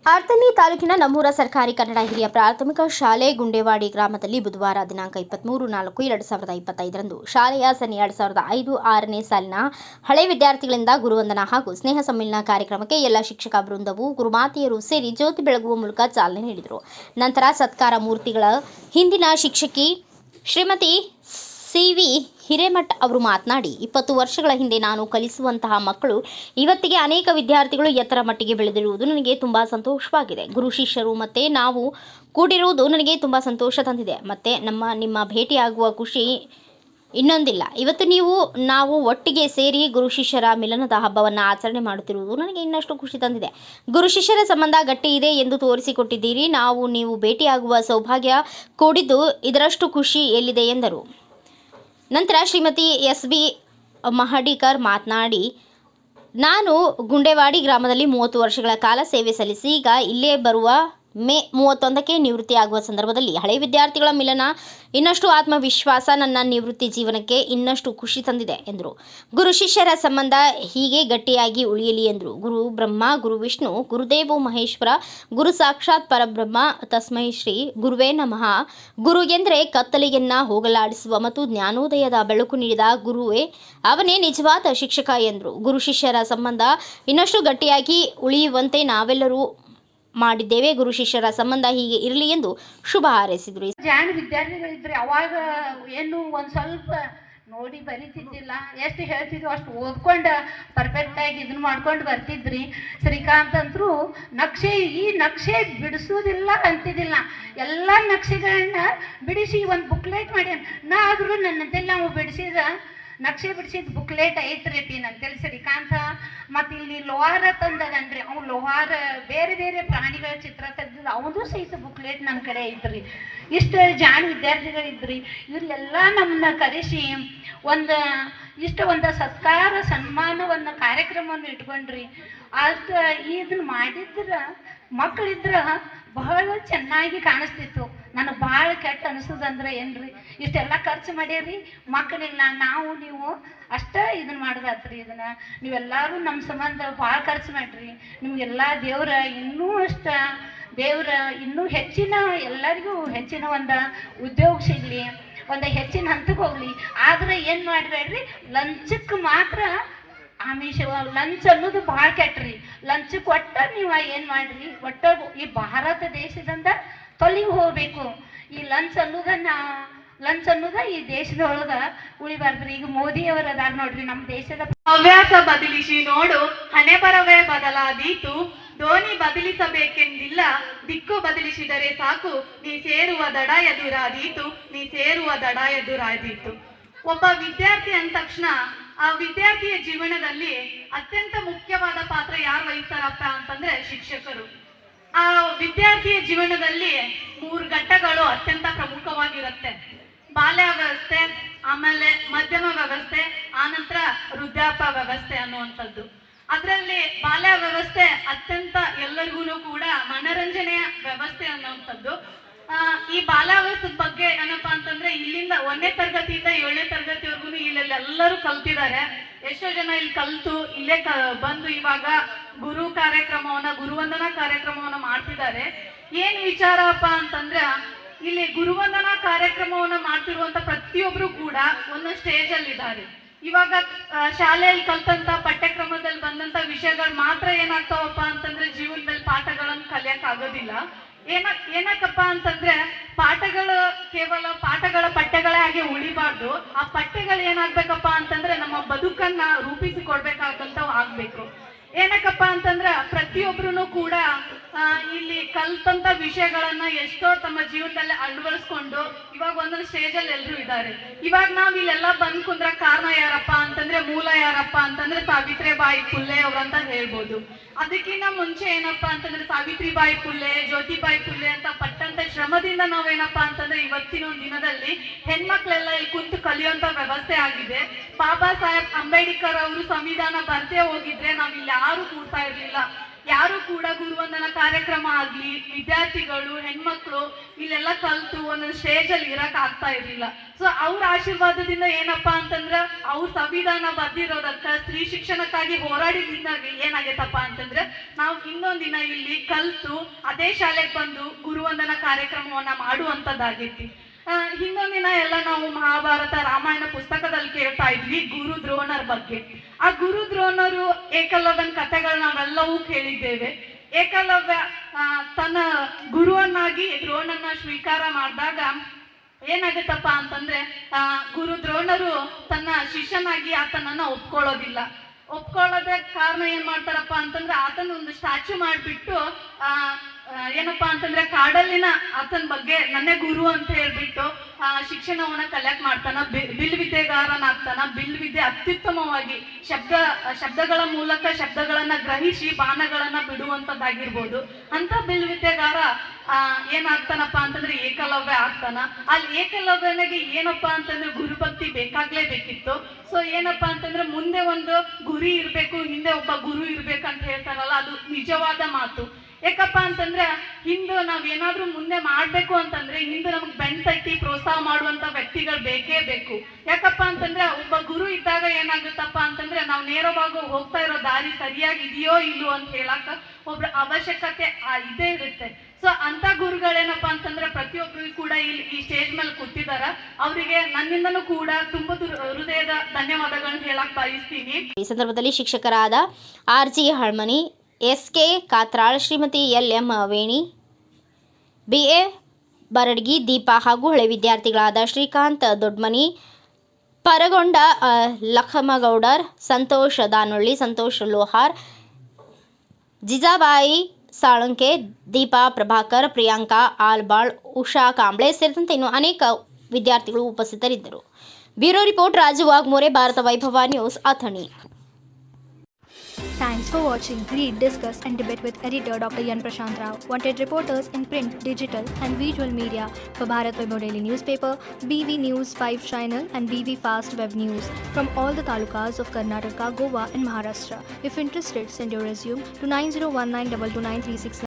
ಆರ್ತನಿ ತಾಲೂಕಿನ ನಮ್ಮೂರ ಸರ್ಕಾರಿ ಕನ್ನಡ ಹಿರಿಯ ಪ್ರಾಥಮಿಕ ಶಾಲೆ ಗುಂಡೇವಾಡಿ ಗ್ರಾಮದಲ್ಲಿ ಬುಧವಾರ ದಿನಾಂಕ 23/4/2025ರಂದು ಶಾಲೆಯ ಸನಿ 2005-6ನೇ ಸಾಲಿನ ಹಳೆ ವಿದ್ಯಾರ್ಥಿಗಳಿಂದ ಗುರುವಂದನಾ ಹಾಗೂ ಸ್ನೇಹ ಸಮ್ಮೇಳನ ಕಾರ್ಯಕ್ರಮಕ್ಕೆ ಎಲ್ಲ ಶಿಕ್ಷಕ ವೃಂದವು ಗುರುಮಾತೆಯರು ಸೇರಿ ಜ್ಯೋತಿ ಬೆಳಗುವ ಮೂಲಕ ಚಾಲನೆ ನೀಡಿದರು. ನಂತರ ಸತ್ಕಾರ ಮೂರ್ತಿಗಳ ಹಿಂದಿನ ಶಿಕ್ಷಕಿ ಶ್ರೀಮತಿ ಸಿ.ವಿ. ಹಿರೇಮಠ ಅವರು ಮಾತನಾಡಿ, 20 ವರ್ಷಗಳ ಹಿಂದೆ ನಾನು ಕಲಿಸುವಂತಹ ಮಕ್ಕಳು ಇವತ್ತಿಗೆ ಅನೇಕ ವಿದ್ಯಾರ್ಥಿಗಳು ಎತ್ತರ ಮಟ್ಟಿಗೆ ಬೆಳೆದಿರುವುದು ನನಗೆ ತುಂಬ ಸಂತೋಷವಾಗಿದೆ. ಗುರು ಶಿಷ್ಯರು ಮತ್ತು ನಾವು ಕೂಡಿರುವುದು ನನಗೆ ತುಂಬ ಸಂತೋಷ ತಂದಿದೆ. ಮತ್ತು ನಿಮ್ಮ ಭೇಟಿಯಾಗುವ ಖುಷಿ ಇನ್ನೊಂದಿಲ್ಲ. ಇವತ್ತು ನಾವು ಒಟ್ಟಿಗೆ ಸೇರಿ ಗುರು ಶಿಷ್ಯರ ಮಿಲನದ ಹಬ್ಬವನ್ನು ಆಚರಣೆ ಮಾಡುತ್ತಿರುವುದು ನನಗೆ ಇನ್ನಷ್ಟು ಖುಷಿ ತಂದಿದೆ. ಗುರು ಶಿಷ್ಯರ ಸಂಬಂಧ ಗಟ್ಟಿ ಇದೆ ಎಂದು ತೋರಿಸಿಕೊಟ್ಟಿದ್ದೀರಿ. ನೀವು ಭೇಟಿಯಾಗುವ ಸೌಭಾಗ್ಯ ಕೂಡಿದ್ದು ಇದರಷ್ಟು ಖುಷಿ ಎಲ್ಲಿದೆ ಎಂದರು. ನಂತರ ಶ್ರೀಮತಿ ಎಸ್.ಬಿ. ಮಹಡಿಕರ್ ಮಾತನಾಡಿ, ನಾನು ಗುಂಡೇವಾಡಿ ಗ್ರಾಮದಲ್ಲಿ 30 ವರ್ಷಗಳ ಕಾಲ ಸೇವೆ ಸಲ್ಲಿಸಿ ಈಗ ಇಲ್ಲೇ ಬರುವ ಮೇ 31ಕ್ಕೆ ನಿವೃತ್ತಿಯಾಗುವ ಸಂದರ್ಭದಲ್ಲಿ ಹಳೆ ವಿದ್ಯಾರ್ಥಿಗಳ ಮಿಲನ ಇನ್ನಷ್ಟು ಆತ್ಮವಿಶ್ವಾಸ ನನ್ನ ನಿವೃತ್ತಿ ಜೀವನಕ್ಕೆ ಇನ್ನಷ್ಟು ಖುಷಿ ತಂದಿದೆ ಎಂದರು. ಗುರು ಶಿಷ್ಯರ ಸಂಬಂಧ ಹೀಗೆ ಗಟ್ಟಿಯಾಗಿ ಉಳಿಯಲಿ ಎಂದರು. ಗುರು ಬ್ರಹ್ಮ, ಗುರು ವಿಷ್ಣು, ಗುರುದೇವೋ ಮಹೇಶ್ವರ, ಗುರು ಸಾಕ್ಷಾತ್ ಪರಬ್ರಹ್ಮ, ತಸ್ಮೈ ಶ್ರೀ ಗುರುವೇ ನಮಃ. ಗುರು ಎಂದರೆ ಕತ್ತಲೆಯನ್ನ ಹೋಗಲಾಡಿಸುವ ಮತ್ತು ಜ್ಞಾನೋದಯದ ಬೆಳಕು ನೀಡಿದ ಗುರುವೇ ಅವನೇ ನಿಜವಾದ ಶಿಕ್ಷಕ ಎಂದರು. ಗುರು ಶಿಷ್ಯರ ಸಂಬಂಧ ಇನ್ನಷ್ಟು ಗಟ್ಟಿಯಾಗಿ ಉಳಿಯುವಂತೆ ನಾವೆಲ್ಲರೂ ಮಾಡಿದ್ದೇವೆ. ಗುರು ಶಿಷ್ಯರ ಸಂಬಂಧ ಹೀಗೆ ಇರಲಿ ಎಂದು ಶುಭ ಹಾರೈಸಿದರು. ಜಾಣ ವಿದ್ಯಾರ್ಥಿಗಳಿದ್ರೆ ಅವಾಗ ಏನು ಒಂದು ಸ್ವಲ್ಪ ನೋಡಿ ಬರೀತಿದ್ದಿಲ್ಲ, ಎಷ್ಟು ಹೇಳ್ತಿದ್ವು ಅಷ್ಟು ಓದ್ಕೊಂಡು ಪರ್ಫೆಕ್ಟಾಗಿ ಇದನ್ನ ಮಾಡ್ಕೊಂಡು ಬರ್ತಿದ್ರಿ. ಶ್ರೀಕಾಂತ್ ಅಂತರೂ ಈ ನಕ್ಷೆ ಬಿಡಿಸೋದಿಲ್ಲ ಅಂತಿದ್ದಿಲ್ಲ, ಎಲ್ಲ ನಕ್ಷೆಗಳನ್ನ ಬಿಡಿಸಿ ಒಂದು ಬುಕ್ಲೆಟ್ ಮಾಡಿ ನಾ ಆದರೂ ನನ್ನದೆಲ್ಲ ನಾವು ನಕ್ಷೆ ಬಿಡಿಸಿದ ಬುಕ್ಲೆಟ್ ಐತ್ರಿ ಅಂತೇಳಿ ಶ್ರೀಕಾಂತ. ಮತ್ತು ಇಲ್ಲಿ ಲೋಹಾರ ತಂದದನ್ರಿ, ಅವ್ನು ಲೋಹಾರ ಬೇರೆ ಬೇರೆ ಪ್ರಾಣಿಗಳ ಚಿತ್ರ ತೆಗೆದಿದ್ದು ಅವನು ಸಹಿತ ಬುಕ್ಲೆಟ್ ನನ್ನ ಕಡೆ ಐತ್ರಿ. ಇಷ್ಟು ಜಾಣ ವಿದ್ಯಾರ್ಥಿಗಳಿದ್ರಿ. ಇವ್ರೆಲ್ಲ ನಮ್ಮನ್ನ ಕರೆಸಿ ಒಂದು ಸತ್ಕಾರ ಸನ್ಮಾನವನ್ನು ಕಾರ್ಯಕ್ರಮವನ್ನು ಇಟ್ಕೊಂಡ್ರಿ. ಅಷ್ಟು ಇದನ್ನ ಮಾಡಿದ್ರೆ ಮಕ್ಕಳಿದ್ರೆ ಬಹಳ ಚೆನ್ನಾಗಿ ಕಾಣಿಸ್ತಿತ್ತು. ನನಗೆ ಭಾಳ ಕೆಟ್ಟ ಅನಿಸೋದಂದ್ರೆ ಏನ್ರಿ, ಇಷ್ಟೆಲ್ಲ ಖರ್ಚು ಮಾಡ್ಯಾರಿ, ಮಕ್ಕಳಿಲ್ಲ, ನೀವು ಅಷ್ಟೇ ಇದನ್ನ ಮಾಡೋದಾತ್ರಿ. ನೀವೆಲ್ಲರೂ ನಮ್ಮ ಸಂಬಂಧ ಭಾಳ ಖರ್ಚು ಮಾಡ್ರಿ. ನಿಮಗೆಲ್ಲ ದೇವ್ರ ಇನ್ನೂ ಹೆಚ್ಚಿನ ಎಲ್ಲರಿಗೂ ಹೆಚ್ಚಿನ ಒಂದು ಉದ್ಯೋಗ ಸಿಗಲಿ, ಒಂದು ಹೆಚ್ಚಿನ ಹಂತಕ್ಕೆ ಹೋಗಲಿ. ಆದರೆ ಏನು ಮಾಡಬೇಡ್ರಿ, ಲಂಚಕ್ಕೆ ಮಾತ್ರ ಲಂಚ್ ಅನ್ನೋದು ಭಾಳ ಕೆಟ್ಟ್ರಿ. ಲಂಚಕ್ಕೆ ಒಟ್ಟ ನೀವು ಏನು ಮಾಡ್ರಿ, ಒಟ್ಟ ಈ ಭಾರತ ದೇಶದಿಂದ ತೊಲಗಿ ಹೋಗಬೇಕು. ಈ ಲಂಚ್ ಅನ್ನೋದ ಈ ದೇಶದೊಳಗೆ ಉಳಿಬಾರ್ದ್ರಿ. ಈಗ ಮೋದಿಯವರು ಅದಾರ ನೋಡ್ರಿ, ನಮ್ಮ ದೇಶದ ಹವ್ಯಾಸ ಬದಲಿಸಿ ನೋಡು, ಹಣೆ ಬರವೇ ಬದಲಾದೀತು, ಧೋನಿ ಬದಲಿಸಬೇಕೆಂದಿಲ್ಲ, ದಿಕ್ಕು ಬದಲಿಸಿದರೆ ಸಾಕು, ನೀ ಸೇರುವ ದಡ ಎದುರಾದೀತು. ಒಬ್ಬ ವಿದ್ಯಾರ್ಥಿ ಅಂದ ತಕ್ಷಣ ಆ ವಿದ್ಯಾರ್ಥಿಯ ಜೀವನದಲ್ಲಿ ಅತ್ಯಂತ ಮುಖ್ಯವಾದ ಪಾತ್ರ ಯಾರು ವಹಿಸ್ತಾರಪ್ಪ ಅಂತಂದ್ರೆ ಶಿಕ್ಷಕರು. ಆ ವಿದ್ಯಾರ್ಥಿಯ ಜೀವನದಲ್ಲಿ 3 ಘಟ್ಟಗಳು ಅತ್ಯಂತ ಪ್ರಮುಖವಾಗಿರುತ್ತೆ. ಬಾಲ್ಯಾವಸ್ಥೆ, ಆಮೇಲೆ ಮಧ್ಯಮ ವ್ಯವಸ್ಥೆ, ಆನಂತರ ವೃದ್ಧಾಪ್ಯ ವ್ಯವಸ್ಥೆ ಅನ್ನುವಂಥದ್ದು. ಅದರಲ್ಲಿ ಬಾಲ್ಯ ವ್ಯವಸ್ಥೆ ಅತ್ಯಂತ ಎಲ್ಲರಿಗೂ ಕೂಡ ಮನರಂಜನೆಯ ವ್ಯವಸ್ಥೆ ಅನ್ನುವಂಥದ್ದು. ಈ ಬಾಲ್ಯಾವಸ್ಥೆ ಬಗ್ಗೆ ಏನಪ್ಪಾ ಅಂತಂದ್ರೆ ಇಲ್ಲಿಂದ 1ನೇ ತರಗತಿಯಿಂದ 7ನೇ ತರಗತಿವರೆಗೂ ಇಲ್ಲೆಲ್ಲರೂ ಕಲ್ತಿದ್ದಾರೆ. ಎಷ್ಟೋ ಜನ ಇಲ್ಲಿ ಕಲ್ತು ಇಲ್ಲೇ ಬಂದು ಇವಾಗ ಗುರುವಂದನಾ ಕಾರ್ಯಕ್ರಮವನ್ನ ಮಾಡ್ತಿದ್ದಾರೆ. ಏನ್ ವಿಚಾರಪ್ಪ ಅಂತಂದ್ರೆ ಇಲ್ಲಿ ಗುರುವಂದನಾ ಕಾರ್ಯಕ್ರಮವನ್ನ ಮಾಡ್ತಿರುವಂತ ಪ್ರತಿಯೊಬ್ರು ಕೂಡ ಒಂದೊಂದು ಸ್ಟೇಜ್ ಅಲ್ಲಿ ಇದ್ದಾರೆ. ಇವಾಗ ಶಾಲೆಯಲ್ಲಿ ಕಲ್ತಂತ ಪಠ್ಯಕ್ರಮದಲ್ಲಿ ಬಂದಂತ ವಿಷಯಗಳು ಮಾತ್ರ ಏನಾಗ್ತಾವಪ್ಪ ಅಂತಂದ್ರೆ ಜೀವನದಲ್ಲಿ ಪಾಠಗಳನ್ನು ಕಲಿಯಕ್ ಆಗೋದಿಲ್ಲ. ಏನಕ್ಕಪ್ಪ ಅಂತಂದ್ರೆ ಕೇವಲ ಪಾಠಗಳ ಪಠ್ಯಗಳೇ ಆಗಿ ಉಳಿಬಾರ್ದು. ಆ ಪಠ್ಯಗಳು ಏನಾಗ್ಬೇಕಪ್ಪ ಅಂತಂದ್ರೆ ನಮ್ಮ ಬದುಕನ್ನ ರೂಪಿಸಿಕೊಡ್ಬೇಕಾದಂತವ್ ಆಗ್ಬೇಕು. ಏನಕ್ಕಪ್ಪ ಅಂತಂದ್ರೆ ಪ್ರತಿಯೊಬ್ರು ಕೂಡ ಇಲ್ಲಿ ಕಲ್ತಂತ ವಿಷಯಗಳನ್ನ ಎಷ್ಟೋ ತಮ್ಮ ಜೀವನದಲ್ಲಿ ಅಳವಡಿಸ್ಕೊಂಡು ಇವಾಗ ಒಂದೊಂದು ಸ್ಟೇಜಲ್ಲಿ ಎಲ್ಲರೂ ಇದ್ದಾರೆ. ಇವಾಗ ನಾವ್ ಇಲ್ಲೆಲ್ಲ ಬಂದ್ ಕುಂದ್ರ ಕಾರಣ ಯಾರಪ್ಪ ಅಂತಂದ್ರೆ ಮೂಲ ಯಾರಪ್ಪ ಅಂತಂದ್ರೆ ಸಾವಿತ್ರಿಬಾಯಿ ಫುಲೆ ಅವ್ರಂತ ಹೇಳ್ಬೋದು. ಅದಕ್ಕಿಂತ ಮುಂಚೆ ಏನಪ್ಪಾ ಅಂತಂದ್ರೆ ಸಾವಿತ್ರಿಬಾಯಿ ಫುಲೆ, ಜ್ಯೋತಿಬಾಯಿ ಫುಲೆ ಅಂತ ಪಟ್ಟಂತ ಶ್ರಮದಿಂದ ನಾವೇನಪ್ಪಾ ಅಂತಂದ್ರೆ ಇವತ್ತಿನ ದಿನದಲ್ಲಿ ಹೆಣ್ಮಕ್ಳೆಲ್ಲ ಇಲ್ಲಿ ಕುಂತು ಕಲಿಯುವಂತ ವ್ಯವಸ್ಥೆ ಆಗಿದೆ. ಬಾಬಾ ಸಾಹೇಬ್ ಅಂಬೇಡ್ಕರ್ ಅವರು ಸಂವಿಧಾನ ಬರ್ದೇ ಹೋಗಿದ್ರೆ ನಾವ್ ಇಲ್ಲಿ ಯಾರು ಕೂಡ್ತಾ ಇರ್ಲಿಲ್ಲ. ಯಾರು ಕೂಡ ಗುರುವಂದನಾ ಕಾರ್ಯಕ್ರಮ ಆಗ್ಲಿ, ವಿದ್ಯಾರ್ಥಿಗಳು, ಹೆಣ್ಮಕ್ಳು ಇಲ್ಲೆಲ್ಲ ಕಲ್ತು ಒಂದೊಂದು ಸ್ಟೇಜ್ ಅಲ್ಲಿ ಇರಕ್ ಆಗ್ತಾ ಇರ್ಲಿಲ್ಲ. ಸೊ ಅವ್ರ ಆಶೀರ್ವಾದದಿಂದ ಏನಪ್ಪಾ ಅಂತಂದ್ರ ಅವ್ರ ಸಂವಿಧಾನ ಬರ್ದಿರೋದಕ್ಕ ಸ್ತ್ರೀ ಶಿಕ್ಷಣಕ್ಕಾಗಿ ಹೋರಾಡಿದ್ರಿಂದ ಏನಾಗೈತಪ್ಪ ಅಂತಂದ್ರೆ ನಾವು ಇನ್ನೊಂದು ದಿನ ಇಲ್ಲಿ ಕಲ್ತು ಅದೇ ಶಾಲೆಗೆ ಬಂದು ಗುರುವಂದನಾ ಕಾರ್ಯಕ್ರಮವನ್ನ ಮಾಡುವಂಥದ್ದಾಗೈತಿ. ಹಿಂದೊಂದು ದಿನ ಎಲ್ಲ ನಾವು ಮಹಾಭಾರತ ರಾಮಾಯಣ ಪುಸ್ತಕದಲ್ಲಿ ಕೇಳ್ತಾ ಇದ್ವಿ ಗುರು ದ್ರೋಣರ ಬಗ್ಗೆ. ಆ ಗುರು ದ್ರೋಣರು ಏಕಲವ್ಯನ ಕಥೆಗಳು ನಾವೆಲ್ಲವೂ ಕೇಳಿದ್ದೇವೆ. ಏಕಲವ್ಯ ತನ್ನ ಗುರುವನ್ನಾಗಿ ದ್ರೋಣನ ಸ್ವೀಕಾರ ಮಾಡಿದಾಗ ಏನಾಗುತ್ತಪ್ಪ ಅಂತಂದ್ರೆ ಗುರು ದ್ರೋಣರು ತನ್ನ ಶಿಷ್ಯನಾಗಿ ಆತನನ್ನ ಒಪ್ಕೊಳ್ಳೋದೇ ಕಾರಣ ಏನ್ ಮಾಡ್ತಾರಪ್ಪ ಅಂತಂದ್ರೆ ಆತನ ಒಂದು ಸ್ಟ್ಯಾಚು ಮಾಡಿಬಿಟ್ಟು ಏನಪ್ಪಾ ಅಂತಂದ್ರೆ ಕಾಡಲ್ಲಿನ ಆತನ ಬಗ್ಗೆ ನನ್ನೇ ಗುರು ಅಂತ ಹೇಳ್ಬಿಟ್ಟು ಶಿಕ್ಷಣವನ್ನ ಕಲೆಕ್ಟ್ ಮಾಡ್ತಾನ. ಬಿಲ್ ವಿದ್ಯೆಗಾರನಾಗ್ತಾನ. ಬಿಲ್ ವಿದ್ಯೆ ಅತ್ಯುತ್ತಮವಾಗಿ ಶಬ್ದಗಳ ಮೂಲಕ ಶಬ್ದಗಳನ್ನ ಗ್ರಹಿಸಿ ಬಾಣಗಳನ್ನ ಬಿಡುವಂತದ್ದಾಗಿರ್ಬೋದು. ಅಂತ ಬಿಲ್ ವಿದ್ಯೆಗಾರ ಏನಾಗ್ತಾನಪ್ಪ ಅಂತಂದ್ರೆ ಏಕಲವ್ಯ ಆಗ್ತಾನ. ಅಲ್ಲಿ ಏಕಲವ್ಯನಿಗೆ ಏನಪ್ಪಾ ಅಂತಂದ್ರೆ ಗುರುಭಕ್ತಿ ಬೇಕಾಗ್ಲೇಬೇಕಿತ್ತು. ಸೊ ಏನಪ್ಪಾ ಅಂತಂದ್ರೆ ಮುಂದೆ ಒಂದು ಗುರಿ ಇರ್ಬೇಕು, ಹಿಂದೆ ಒಬ್ಬ ಗುರು ಇರ್ಬೇಕಂತ ಹೇಳ್ತಾರಲ್ಲ, ಅದು ನಿಜವಾದ ಮಾತು. ಯಾಕಪ್ಪ ಅಂತಂದ್ರೆ ಹಿಂದೆ ನಾವೇನಾದ್ರೂ ಮುಂದೆ ಮಾಡ್ಬೇಕು ಅಂತಂದ್ರೆ ಹಿಂದೆ ನಮ್ಗೆ ಬೆನ್ ತಟ್ಟಿ ಪ್ರೋತ್ಸಾಹ ಮಾಡುವಂತ ವ್ಯಕ್ತಿಗಳು ಬೇಕೇ ಬೇಕು. ಯಾಕಪ್ಪ ಅಂತಂದ್ರೆ ಒಬ್ಬ ಗುರು ಇದ್ದಾಗ ಏನಾಗುತ್ತಪ್ಪ ಅಂತಂದ್ರೆ ನಾವು ನೇರವಾಗಿ ಹೋಗ್ತಾ ಇರೋ ದಾರಿ ಸರಿಯಾಗಿದೆಯೋ ಇಲ್ಲೋ ಅಂತ ಹೇಳಕ್ಕ ಒಬ್ರ ಅವಶ್ಯಕತೆ ಇದೇ ಇರುತ್ತೆ. ಸೊ ಅಂತ ಗುರುಗಳೇನಪ್ಪ ಅಂತಂದ್ರೆ ಪ್ರತಿಯೊಬ್ಬರಿಗೂ ಕೂಡ ಇಲ್ಲಿ ಈ ಸ್ಟೇಜ್ ಮೇಲೆ ಕೂತಿದಾರ. ಅವರಿಗೆ ನನ್ನಿಂದನೂ ಕೂಡ ತುಂಬಾ ಹೃದಯದ ಧನ್ಯವಾದಗಳನ್ನ ಹೇಳಕ್ ಬಯಸ್ತೀನಿ. ಈ ಸಂದರ್ಭದಲ್ಲಿ ಶಿಕ್ಷಕರಾದ RG ಹಳ್ಮನಿ, SK ಕಾತ್ರಾಳ್, ಶ್ರೀಮತಿ LM ವೇಣಿ, BA ಬರಡ್ಗಿ, ದೀಪಾ ಹಾಗೂ ಹಳೆ ವಿದ್ಯಾರ್ಥಿಗಳಾದ ಶ್ರೀಕಾಂತ್ ದೊಡ್ಮನಿ, ಪರಗೊಂಡ ಲಖಮಗೌಡರ್, ಸಂತೋಷ್ ದಾನೊಳ್ಳಿ, ಸಂತೋಷ್ ಲೋಹಾರ್, ಜಿಜಾಬಾಯಿ ಸಾಳಂಕೆ, ದೀಪಾ ಪ್ರಭಾಕರ್, ಪ್ರಿಯಾಂಕಾ ಆಲ್ಬಾಳ್, ಉಷಾ ಕಾಂಬ್ಳೆ ಸೇರಿದಂತೆ ಇನ್ನು ಅನೇಕ ವಿದ್ಯಾರ್ಥಿಗಳು ಉಪಸ್ಥಿತರಿದ್ದರು. ಬ್ಯೂರೋ ರಿಪೋರ್ಟ್ ರಾಜು ವಾಗ್ಮೋರೆ, ಭಾರತ ವೈಭವ news, Athani. Thanks for watching. Read, discuss and debate with editor Dr. Yan Prashant Rao. Wanted reporters in print, digital and visual media for Bharat Vaibhav Daily Newspaper, BV News 5 Channel and BV Fast Web News from all the talukas of Karnataka, Goa and Maharashtra. If interested, send your resume to 9019229369.